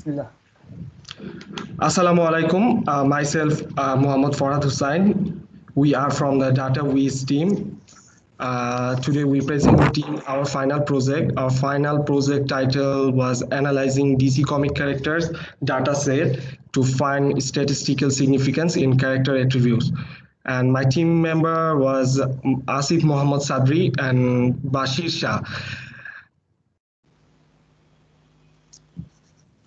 Bismillah. Assalamu alaikum. Myself, Muhammad Farad Hussain. We are from the Datawiz team. Today we presenting our final project. Our final project title was analyzing DC comic characters dataset to find statistical significance in character attributes. And my team member was Asif Muhammad Sadri and Bashir Shah.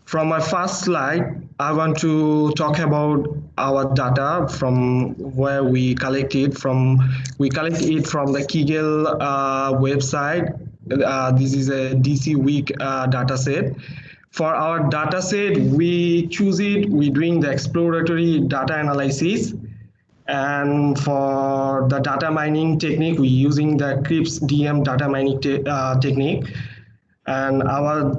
From my first slide, I want to talk about our data from where we collect it from. We collect it from the Kaggle website. This is a DC week data set. For our data set, we choose it, we doing the exploratory data analysis. And for the data mining technique, we using the Crips DM data mining technique. And our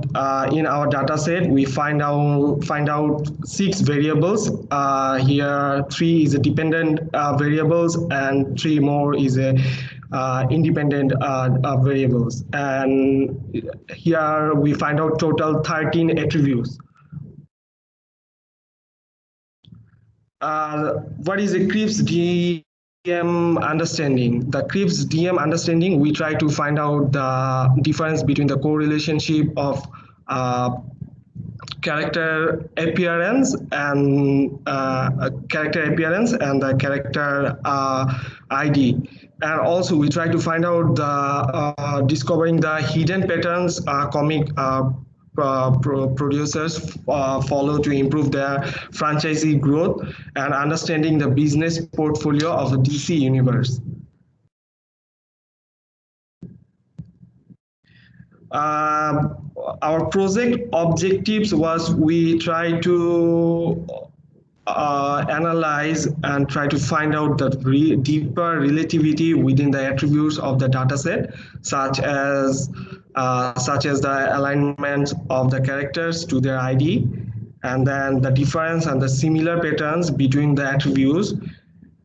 in our data set we find out 6 variables. Here 3 is a dependent variables and 3 more is a independent variables, and here we find out total 13 attributes. What is a Crips DM understanding? The Crips DM understanding, we try to find out the difference between the correlationship of uh, character appearance and the character ID. And also we try to find out the discovering the hidden patterns comic producers follow to improve their franchisee growth and understanding the business portfolio of the DC universe. Our project objectives was we try to analyze and try to find out the deeper relativity within the attributes of the dataset, such as the alignment of the characters to their ID, and then the difference and the similar patterns between the attributes,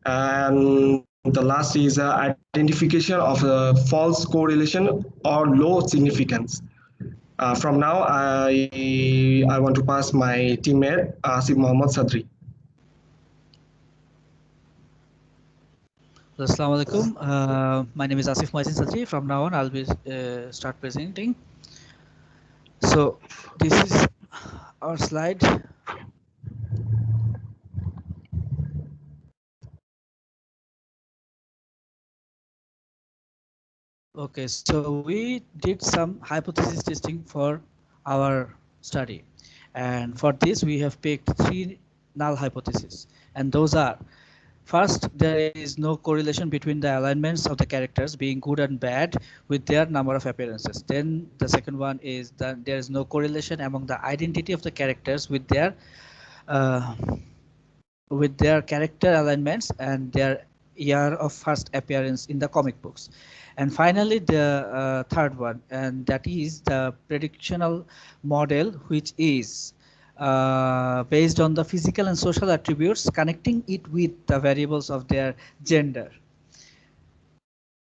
and the last is identification of a false correlation or low significance. From now, I want to pass my teammate Asif Muhammad Sadri. Assalamu alaikum. My name is Asif Muhammad Sadri. From now on, I'll be start presenting. So this is our slide. Okay, so we did some hypothesis testing for our study, and for this we have picked 3 null hypotheses, and those are: first, there is no correlation between the alignments of the characters being good and bad with their number of appearances. Then the second one is that there is no correlation among the identity of the characters uh, with their character alignments and their year of first appearance in the comic books. And finally, the third one, and that is the predictional model, which is based on the physical and social attributes, connecting it with the variables of their gender.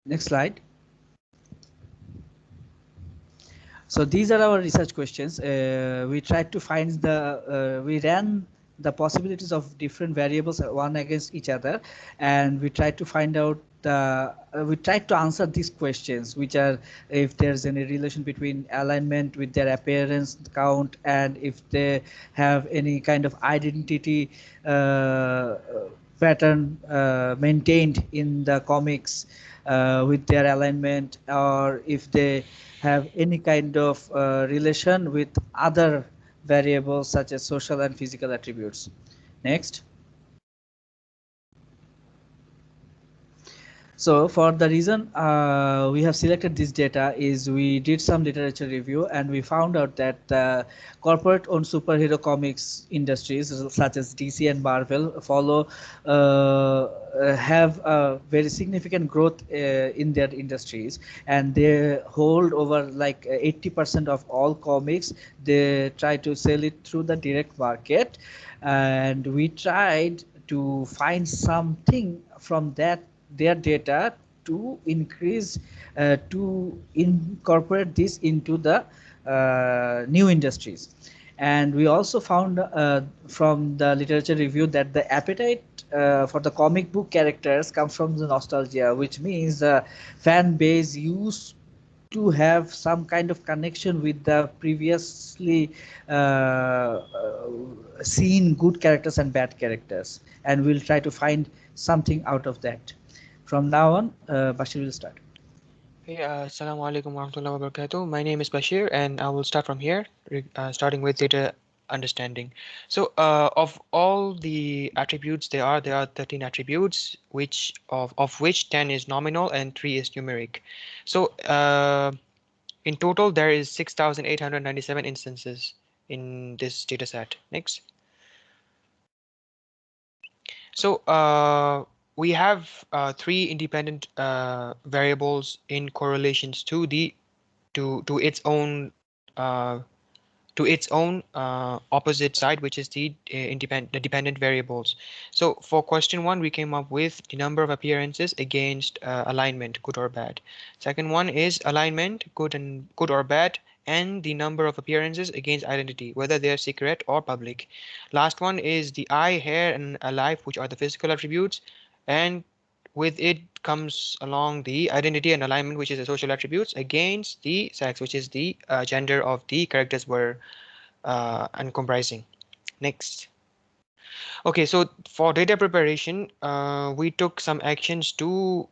Next slide. So these are our research questions. We tried to find we ran the possibilities of different variables one against each other, and we tried to find out we tried to answer these questions, which are if there's any relation between alignment with their appearance count, and if they have any kind of identity pattern maintained in the comics with their alignment, or if they have any kind of relation with other variables such as social and physical attributes. Next. So for the reason we have selected this data is we did some literature review, and we found out that the corporate-owned superhero comics industries such as DC and Marvel have a very significant growth in their industries, and they hold over like 80% of all comics. They try to sell it through the direct market, and we tried to find something from their data to increase to incorporate this into the new industries. And we also found from the literature review that the appetite for the comic book characters comes from the nostalgia, which means the fan base used to have some kind of connection with the previously seen good characters and bad characters, and we'll try to find something out of that. From now on, Bashir will start. Hey, Assalamu alaikum warahmatullahi wabarakatuh. My name is Bashir, and I will start from here, starting with data understanding. So, of all the attributes there are 13 attributes, of which 10 is nominal and 3 is numeric. So, in total, there is 6,897 instances in this data set. Next. So we have three independent variables in correlations to its own opposite side, which is the dependent variables. So for question 1, we came up with the number of appearances against alignment, good or bad. Second one is alignment, good or bad, and the number of appearances against identity, whether they are secret or public. Last one is the eye, hair, and life, which are the physical attributes, and with it comes along the identity and alignment, which is the social attributes, against the sex, which is the gender of the characters were comprising. Next. Okay, so for data preparation, we took some actions to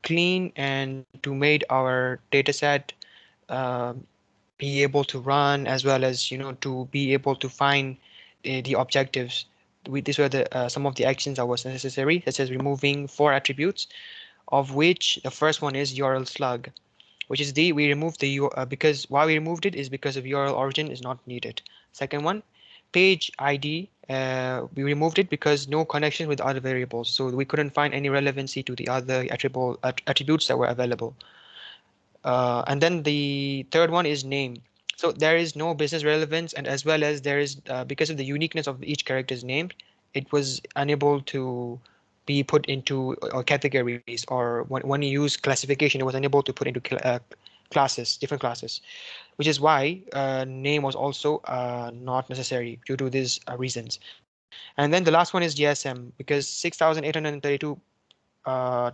clean and to made our data set be able to run, as well as to be able to find the objectives. These were the some of the actions that was necessary, such as removing 4 attributes, of which the first one is URL slug, which is we removed the because why we removed it is because of URL origin is not needed. Second one, page ID, we removed it because no connection with other variables, so we couldn't find any relevancy to the other attributes that were available. And then the third one is name. So there is no business relevance, and as well as there is because of the uniqueness of each character's name, it was unable to be put into categories, or when you use classification, it was unable to put into classes, different classes, which is why name was also not necessary due to these reasons. And then the last one is GSM, because 6,832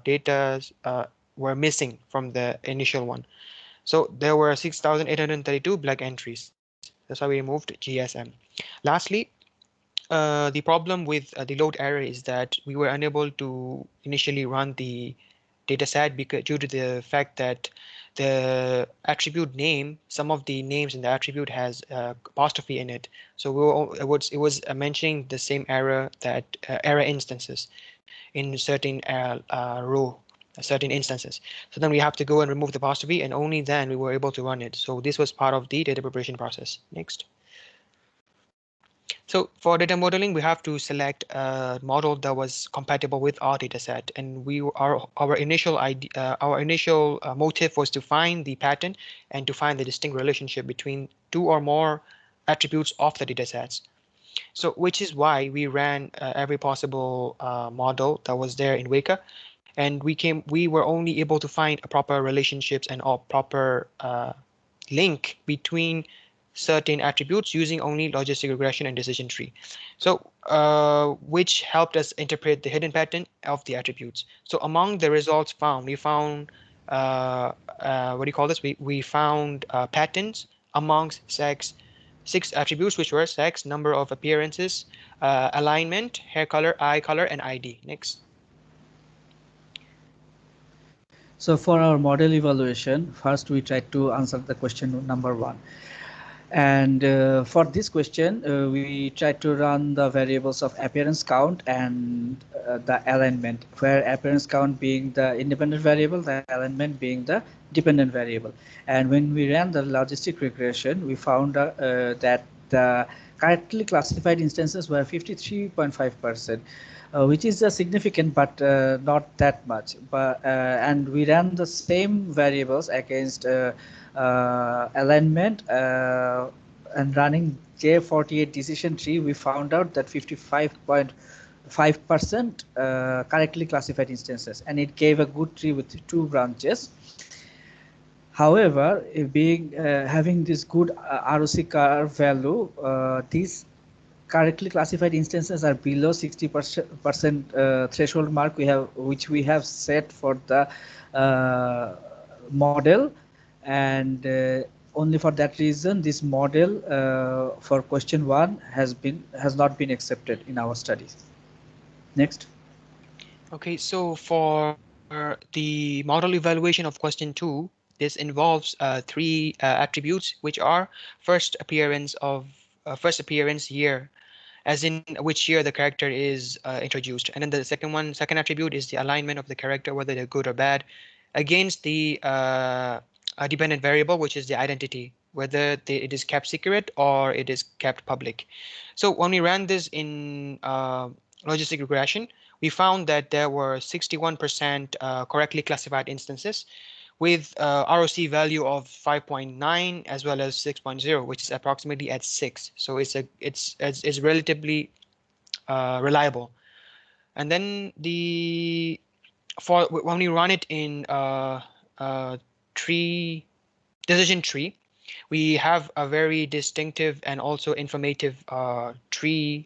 data were missing from the initial one. So there were 6,832 black entries. That's why we removed GSM. Lastly, the problem with the load error is that we were unable to initially run the data set because due to the fact that the attribute name, some of the names in the attribute has apostrophe in it. So it was mentioning the same error, that error instances in certain row, certain instances. So then we have to go and remove the apostrophe, and only then we were able to run it. So this was part of the data preparation process. Next. So for data modeling, we have to select a model that was compatible with our data set, and our initial motive was to find the pattern and to find the distinct relationship between 2 or more attributes of the data sets. So which is why we ran every possible model that was there in Weka, and we were only able to find a proper relationships and a proper link between certain attributes using only logistic regression and decision tree. So which helped us interpret the hidden pattern of the attributes. So among the results found, we found what do you call this? We found patterns amongst 6 attributes, which were sex, number of appearances, alignment, hair color, eye color, and ID. Next. So for our model evaluation, first we tried to answer the question number 1. And for this question, we tried to run the variables of appearance count and the alignment, where appearance count being the independent variable, the alignment being the dependent variable. And when we ran the logistic regression, we found that the correctly classified instances were 53.5%. Which is significant, but not that much. But and we ran the same variables against alignment and running J48 decision tree. We found out that 55.5% correctly classified instances, and it gave a good tree with 2 branches. However, being having this good ROC curve value, these correctly classified instances are below 60% threshold mark which we have set for the model, and only for that reason this model for question 1 has not been accepted in our studies. Next. Okay, so for the model evaluation of question 2, this involves three attributes, which are first appearance year, as in which year the character is introduced, and then the second attribute is the alignment of the character, whether they're good or bad, against the dependent variable, which is the identity, whether it is kept secret or it is kept public. So when we ran this in logistic regression, we found that there were 61% correctly classified instances with ROC value of 5.9 as well as 6.0, which is approximately at 6. So it's relatively reliable. And then when we run it in decision tree, we have a very distinctive and also informative tree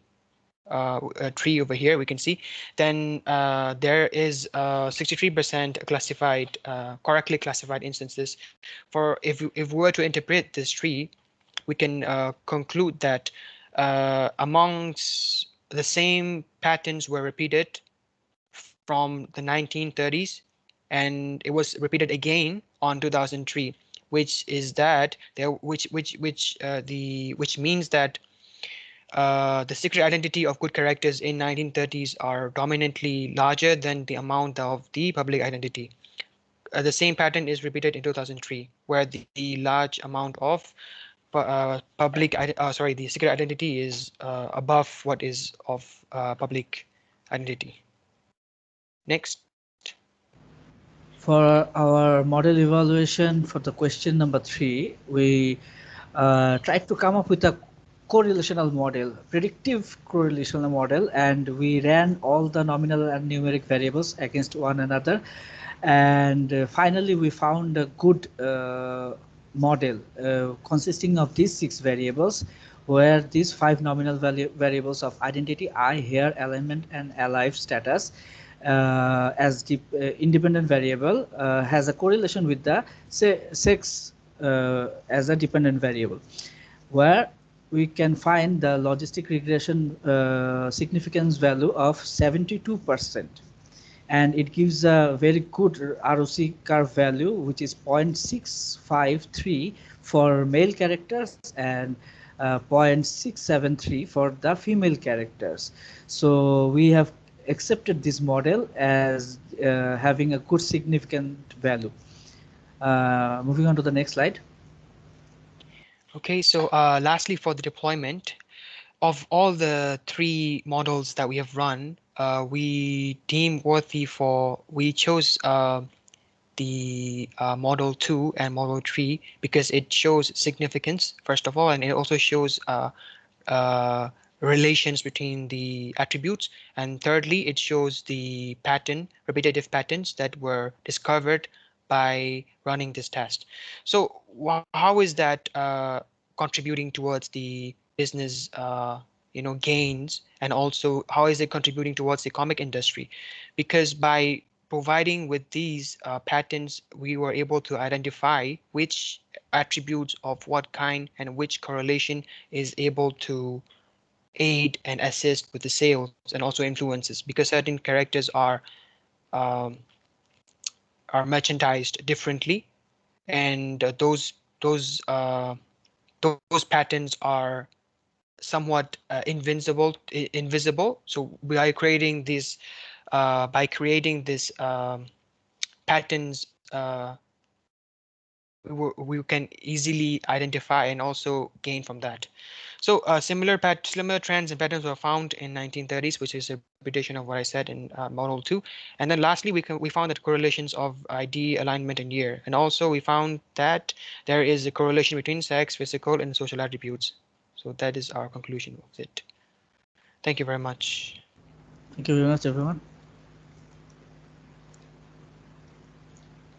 over here. We can see then there is 63% classified correctly classified instances. For if we were to interpret this tree, we can conclude that amongst the same patterns were repeated from the 1930s, and it was repeated again on 2003, which is that which means that the secret identity of good characters in 1930s are dominantly larger than the amount of the public identity. The same pattern is repeated in 2003, where the large amount of the secret identity is above what is of public identity. Next. For our model evaluation for the question number 3, we tried to come up with a correlational model, predictive correlational model, and we ran all the nominal and numeric variables against one another, and finally we found a good model consisting of these 6 variables, where these 5 nominal variables of identity, eye, hair, alignment, and alive status as the independent variable has a correlation with the sex as a dependent variable, where we can find the logistic regression significance value of 72%, and it gives a very good ROC curve value, which is 0.653 for male characters and 0.673 for the female characters. So we have accepted this model as having a good significant value. Moving on to the next slide. Okay, so lastly, for the deployment of all the 3 models that we have run, we chose the model 2 and model 3 because it shows significance, first of all, and it also shows relations between the attributes, and thirdly, it shows the repetitive patterns that were discovered by running this test. So how is that contributing towards the business gains, and also how is it contributing towards the comic industry? Because by providing with these patterns, we were able to identify which attributes of what kind and which correlation is able to aid and assist with the sales and also influences, because certain characters are merchandised differently, and those patterns are somewhat invisible. So by creating this patterns, we can easily identify and also gain from that. So similar trends and patterns were found in 1930s, which is a repetition of what I said in model 2. And then lastly, we found that correlations of ID, alignment, and year. And also we found that there is a correlation between sex, physical, and social attributes. So that is our conclusion of it. Thank you very much. Thank you very much, everyone.